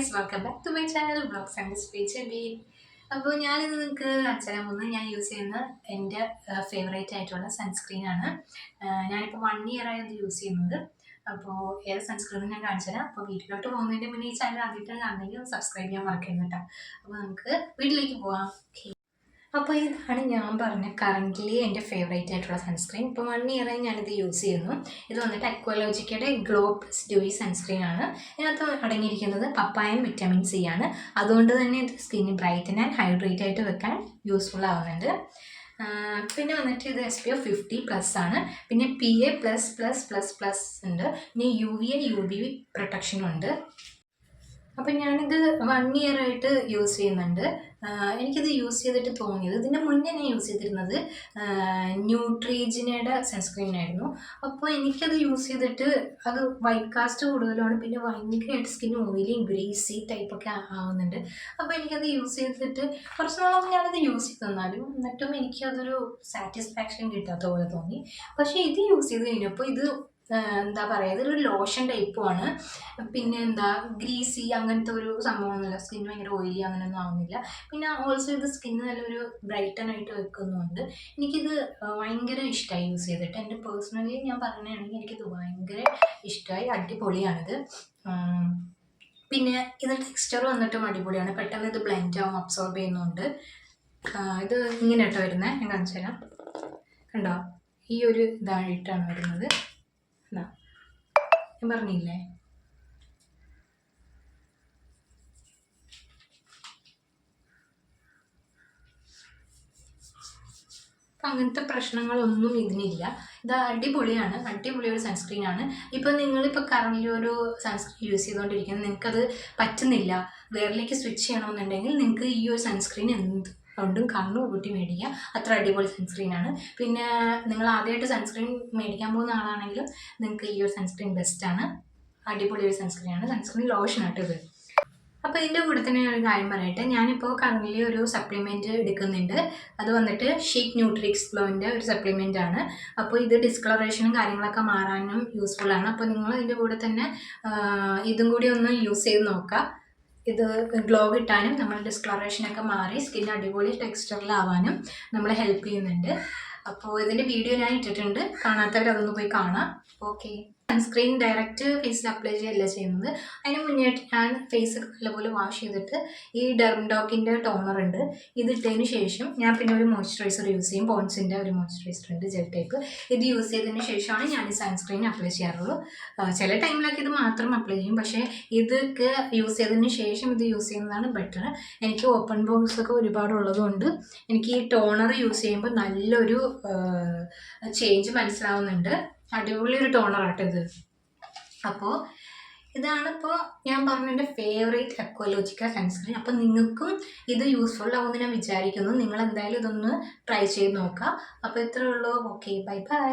Guys, welcome back to my channel blogs and speech b. അപ്പോൾ ഞാനിന്ന് നിങ്ങൾക്ക് കാണിച്ചു പോകുന്നത് ഞാൻ യൂസ് ചെയ്യുന്ന എൻ്റെ ഫേവറേറ്റ് ആയിട്ടുള്ള സൺസ്ക്രീനാണ്. ഞാനിപ്പോൾ 1 ഇയർ ആയത് യൂസ് ചെയ്യുന്നത്. അപ്പോൾ ഏത് സൺസ്ക്രീൻ ഞാൻ കാണിച്ചു തരാം. അപ്പോൾ വീട്ടിലോട്ട് പോകുന്നതിൻ്റെ മുന്നേ ഈ ചാനൽ ആദ്യമായിട്ടാണ് കാണുന്നെങ്കിൽ സബ്സ്ക്രൈബ് ചെയ്യാൻ മറക്കരുത് കേട്ടോ. അപ്പോൾ നമുക്ക് വീട്ടിലേക്ക് പോകാം. അപ്പോൾ ഇതാണ് ഞാൻ പറഞ്ഞ കറൻ്റ്ലി എൻ്റെ ഫേവറേറ്റ് ആയിട്ടുള്ള സൺസ്ക്രീൻ. ഇപ്പോൾ 1 ഇയറായി ഞാനിത് യൂസ് ചെയ്യുന്നു. ഇത് വന്നിട്ട് അക്വാലോജിക്കയുടെ ഗ്ലോ പ്ലസ് ഡ്യൂയി സൺസ്ക്രീൻ ആണ്. ഇതിനകത്ത് അടങ്ങിയിരിക്കുന്നത് പപ്പായയും വിറ്റാമിൻ സി ആണ്. അതുകൊണ്ട് തന്നെ ഇത് സ്കിന്ന് ബ്രൈറ്റൻ ആൻഡ് ഹൈഡ്രേറ്റ് ആയിട്ട് വെക്കാൻ യൂസ്ഫുൾ ആവുന്നുണ്ട്. പിന്നെ വന്നിട്ട് ഇത് SPF 50+ ആണ്. പിന്നെ PA++++ ഉണ്ട്. പിന്നെ UVA UV പ്രൊട്ടക്ഷനും ഉണ്ട്. അപ്പം ഞാനിത് 1 ഇയറായിട്ട് യൂസ് ചെയ്യുന്നുണ്ട്. എനിക്കിത് യൂസ് ചെയ്തിട്ട് തോന്നിയത്, ഇതിൻ്റെ മുന്നേ ഞാൻ യൂസ് ചെയ്തിരുന്നത് ന്യൂട്രീജിനയുടെ സൺസ്ക്രീനായിരുന്നു. അപ്പോൾ എനിക്കത് യൂസ് ചെയ്തിട്ട് അത് വൈറ്റ് കാസ്റ്റ് കൂടുതലാണ്. പിന്നെ ഭയങ്കരമായിട്ട് സ്കിൻ ഓയിലി ഗ്രീസി ടൈപ്പൊക്കെ ആവുന്നുണ്ട്. അപ്പോൾ എനിക്കത് യൂസ് ചെയ്തിട്ട് കുറച്ച് നാളൊന്നും ഞാനത് യൂസ് ചെയ്ത് തന്നാലും എന്നിട്ടും എനിക്കതൊരു സാറ്റിസ്ഫാക്ഷൻ കിട്ടാത്ത പോലെ തോന്നി. പക്ഷേ ഇത് യൂസ് ചെയ്ത് കഴിഞ്ഞപ്പോൾ ഇത് എന്താ പറയുക, ഇതൊരു ലോഷൻ ടൈപ്പുമാണ്. പിന്നെ എന്താ ഗ്രീസി അങ്ങനത്തെ ഒരു സംഭവമൊന്നുമില്ല. സ്കിൻ ഭയങ്കര ഓയിലി അങ്ങനെയൊന്നും ആവുന്നില്ല. പിന്നെ ഓൾസോ ഇത് സ്കിന്ന് നല്ലൊരു ബ്രൈറ്റൻ ആയിട്ട് വെക്കുന്നുണ്ട്. എനിക്കിത് ഭയങ്കര ഇഷ്ടമായി യൂസ് ചെയ്തിട്ട്. എൻ്റെ പേഴ്സണലി ഞാൻ പറയുകയാണെങ്കിൽ എനിക്കിത് ഭയങ്കര ഇഷ്ടമായി. അടിപൊളിയാണിത്. പിന്നെ ഇത് ടെക്സ്ചർ വന്നിട്ടും അടിപൊളിയാണ്. പെട്ടെന്ന് ഇത് ബ്ലെൻഡ് ആവും, അബ്സോർബ് ചെയ്യുന്നുണ്ട്. ഇത് ഇങ്ങനെ കേട്ടോ വരുന്നത്. ഞാൻ കാണിച്ചു തരാം. കണ്ടോ, ഈ ഒരു ഇതായിട്ടാണ് വരുന്നത്. ഞാൻ പറഞ്ഞില്ലേ, അപ്പം അങ്ങനത്തെ പ്രശ്നങ്ങളൊന്നും ഇതിനില്ല. ഇത് അടിപൊളിയാണ്, അടിപൊളി ഒരു സൺസ്ക്രീനാണ്. ഇപ്പം നിങ്ങളിപ്പോൾ കറൻ്റ് ഒരു സൺസ്ക്രീൻ യൂസ് ചെയ്തുകൊണ്ടിരിക്കുന്നത്, നിങ്ങൾക്കത് പറ്റുന്നില്ല, വേറിലേക്ക് സ്വിച്ച് ചെയ്യണമെന്നുണ്ടെങ്കിൽ നിങ്ങൾക്ക് ഈ ഒരു സൺസ്ക്രീൻ കൊണ്ടും കണ്ണു കൂട്ടി മേടിക്കുക. അത്ര അടിപൊളി സൺസ്ക്രീനാണ്. പിന്നെ നിങ്ങൾ ആദ്യമായിട്ട് സൺസ്ക്രീൻ മേടിക്കാൻ പോകുന്ന ആളാണെങ്കിലും നിങ്ങൾക്ക് ഈ ഒരു സൺസ്ക്രീൻ ബെസ്റ്റാണ്. അടിപൊളി ഒരു സൺസ്ക്രീനാണ്. സൺസ്ക്രീൻ ലോഷനായിട്ട് ഇത്. അപ്പോൾ ഇതിൻ്റെ കൂടെ തന്നെ ഒരു കാര്യം പറയട്ടെ, ഞാനിപ്പോൾ കറൻ്റ് ഒരു സപ്ലിമെൻറ്റ് എടുക്കുന്നുണ്ട്. അത് വന്നിട്ട് ഷീക്ക് ന്യൂട്രിക്സ് ഗ്ലോൻ്റെ ഒരു സപ്ലിമെൻ്റ് ആണ്. അപ്പോൾ ഇത് ഡിസ്കളറേഷനും കാര്യങ്ങളൊക്കെ മാറാനും യൂസ്ഫുള്ളാണ്. അപ്പോൾ നിങ്ങൾ ഇതിൻ്റെ കൂടെ തന്നെ ഇതും കൂടി ഒന്ന് യൂസ് ചെയ്ത് നോക്കുക. ഇത് ഗ്ലോ കിട്ടാനും നമ്മൾ ഡിസ്കളറേഷനൊക്കെ മാറി സ്കിൻ അടിപൊളി ടെക്സ്ചറിലാവാനും നമ്മളെ ഹെൽപ്പ് ചെയ്യുന്നുണ്ട്. അപ്പോൾ ഇതിൻ്റെ വീഡിയോ ഞാൻ ഇട്ടിട്ടുണ്ട്. കാണാത്തവർ അതൊന്ന് പോയി കാണാം. ഓക്കെ. സൺസ്ക്രീൻ ഡയറക്റ്റ് ഫേസിൽ അപ്ലൈ ചെയ്യല്ല ചെയ്യുന്നത്. അതിന് മുന്നേയായിട്ട് ഞാൻ ഫേസ് നല്ലപോലെ വാഷ് ചെയ്തിട്ട് ഈ ഡെർമഡോക്കിൻ്റെ ടോണർ ഉണ്ട്, ഇതിട്ടതിന് ശേഷം ഞാൻ പിന്നെ ഒരു മോയ്സ്ചറൈസർ യൂസ് ചെയ്യും. പോൺസിൻ്റെ ഒരു മോയ്സ്ചറൈസർ ഉണ്ട്, ജെൽ ടൈപ്പ്. ഇത് യൂസ് ചെയ്തതിന് ശേഷമാണ് ഞാൻ ഈ സൺസ്ക്രീൻ അപ്ലൈ ചെയ്യാറുള്ളൂ. ചില ടൈമിലൊക്കെ ഇത് മാത്രം അപ്ലൈ ചെയ്യും. പക്ഷേ ഇതൊക്കെ യൂസ് ചെയ്തതിന് ശേഷം ഇത് യൂസ് ചെയ്യുന്നതാണ് ബെറ്റർ. എനിക്ക് ഓപ്പൺ പോർസ് ഒക്കെ ഒരുപാടുള്ളതുകൊണ്ട് എനിക്ക് ഈ ടോണർ യൂസ് ചെയ്യുമ്പോൾ നല്ലൊരു ചേഞ്ച് മനസ്സിലാവുന്നുണ്ട്. അടിപൊളി ഒരു ടോണറാട്ടോ ഇത്. അപ്പോൾ ഇതാണിപ്പോൾ ഞാൻ പറഞ്ഞ എൻ്റെ ഫേവറേറ്റ് അക്വാലോജിക്ക സൺസ്ക്രീൻ. അപ്പോൾ നിങ്ങൾക്കും ഇത് യൂസ്ഫുൾ ആവുമെന്ന് ഞാൻ വിചാരിക്കുന്നു. നിങ്ങൾ എന്തായാലും ഇതൊന്ന് ട്രൈ ചെയ്ത് നോക്കുക. അപ്പോൾ ഇത്രയേ ഉള്ളൂ. Okay, bye bye.